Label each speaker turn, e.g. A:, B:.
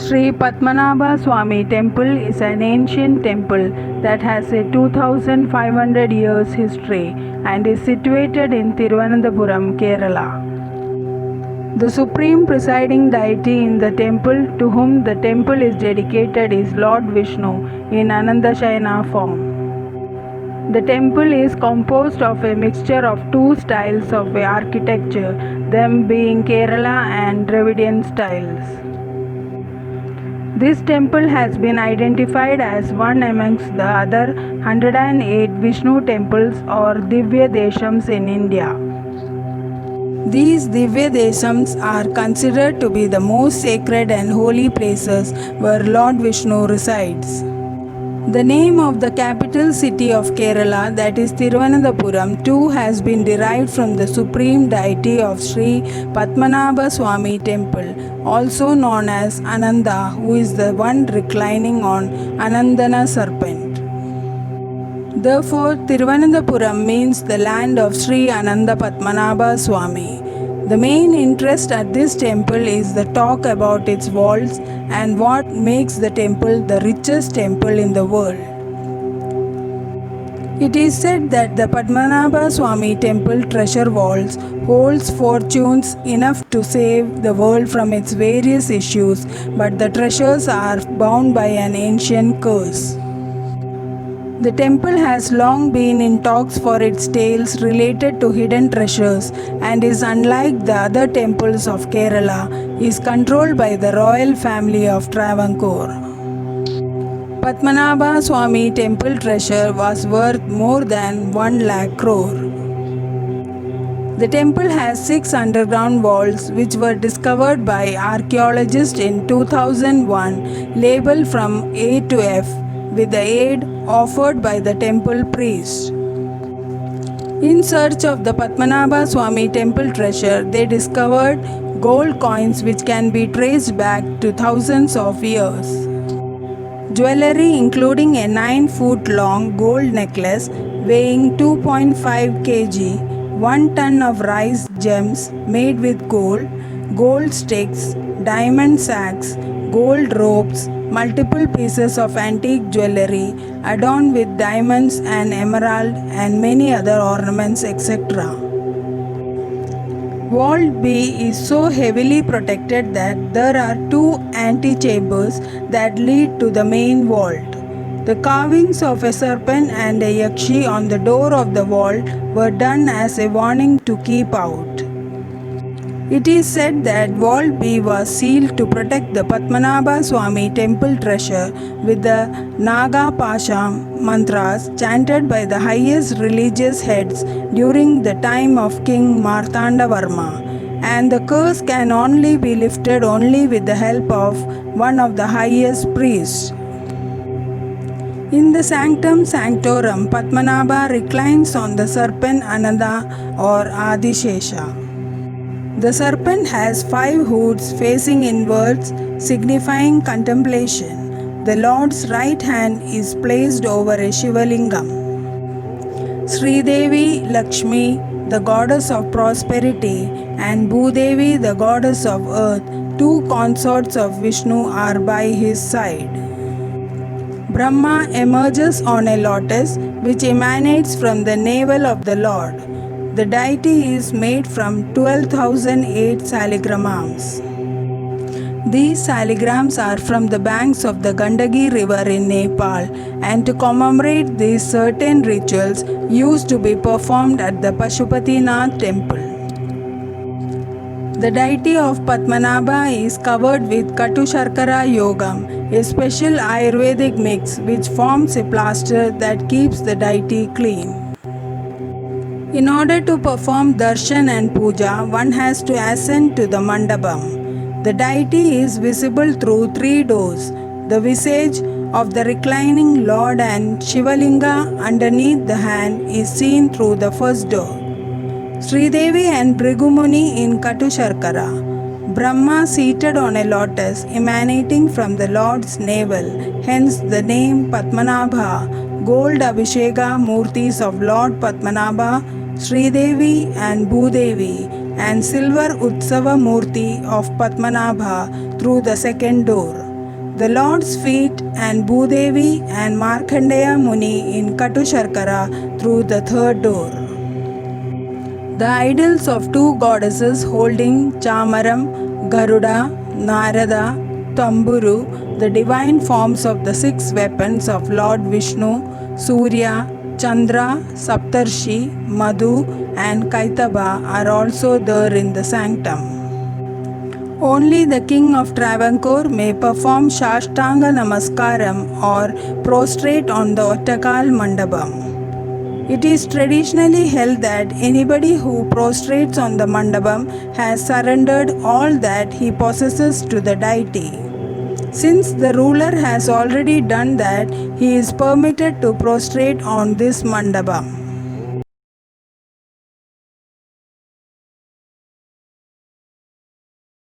A: Sri Padmanabha Swami Temple is an ancient temple that has a 2500 years history and is situated in Thiruvananthapuram, Kerala. The supreme presiding deity in the temple to whom the temple is dedicated is Lord Vishnu in Anandashayana form. The temple is composed of a mixture of two styles of architecture, them being Kerala and Dravidian styles. This temple has been identified as one amongst the other 108 Vishnu temples or Divya Deshams in India. These Divya Deshams are considered to be the most sacred and holy places where Lord Vishnu resides. The name of the capital city of Kerala, that is Thiruvananthapuram, too has been derived from the supreme deity of Sri Padmanabha Swami Temple, also known as Ananda, who is the one reclining on Anandana serpent. Therefore, Thiruvananthapuram means the land of Sri Ananda Padmanabha Swami. The main interest at this temple is the talk about its walls and what makes the temple the richest temple in the world. It is said that the Padmanabha Swami temple treasure vaults holds fortunes enough to save the world from its various issues, but the treasures are bound by an ancient curse. The temple has long been in talks for its tales related to hidden treasures and is unlike the other temples of Kerala, is controlled by the royal family of Travancore. Padmanabha Swami temple treasure was worth more than 1 lakh crore. The temple has 6 underground vaults which were discovered by archaeologists in 2001, labeled from A to F, with the aid offered by the temple priest. In search of the Padmanabha Swami temple treasure, they discovered gold coins which can be traced back to thousands of years. Jewelry including a 9-foot-long gold necklace weighing 2.5 kg, 1 ton of rice gems made with gold, gold sticks, diamond sacks, gold ropes, multiple pieces of antique jewelry adorned with diamonds and emerald and many other ornaments, etc. Vault B is so heavily protected that there are 2 antechambers that lead to the main vault. The carvings of a serpent and a yakshi on the door of the vault were done as a warning to keep out. It is said that Vault B was sealed to protect the Padmanabha Swami temple treasure with the Naga Pasha mantras chanted by the highest religious heads during the time of King Martanda Varma, and the curse can only be lifted only with the help of one of the highest priests. In the Sanctum Sanctorum, Padmanabha reclines on the serpent Ananda or Adishesha. The serpent has 5 hoods facing inwards, signifying contemplation. The Lord's right hand is placed over a Shivalingam. Sri Devi Lakshmi, the goddess of prosperity, and Bhudevi, the goddess of earth, 2 consorts of Vishnu, are by his side. Brahma emerges on a lotus which emanates from the navel of the Lord. The deity is made from 12,008 saligramams. These saligrams are from the banks of the Gandaki river in Nepal, and to commemorate these certain rituals used to be performed at the Pashupatinath temple. The deity of Padmanabha is covered with Katu Sharkara Yogam, a special Ayurvedic mix which forms a plaster that keeps the deity clean. In order to perform darshan and puja, one has to ascend to the mandapam. The deity is visible through 3 doors. The visage of the reclining Lord and Shivalinga underneath the hand is seen through the first door. Sridevi and Brigumuni in Katu Sharkara. Brahma seated on a lotus emanating from the Lord's navel, hence the name Padmanabha. Gold Abhisheka Murtis of Lord Padmanabha, Sridevi and Bhudevi, and silver Utsava Murti of Padmanabha through the second door. the Lord's feet, and Bhudevi and Markandeya Muni in Katusharkara through the third door. The idols of two goddesses holding Chamaram, Garuda, Narada, Tamburu, the divine forms of the six weapons of Lord Vishnu, Surya, Chandra, Saptarshi, Madhu, and Kaitaba are also there in the sanctum. Only the king of Travancore may perform Shashtanga Namaskaram or prostrate on the Ottakal Mandapam. It is traditionally held that anybody who prostrates on the mandapam has surrendered all that he possesses to the deity. Since the ruler has already done that, he is permitted to prostrate on this mandapam.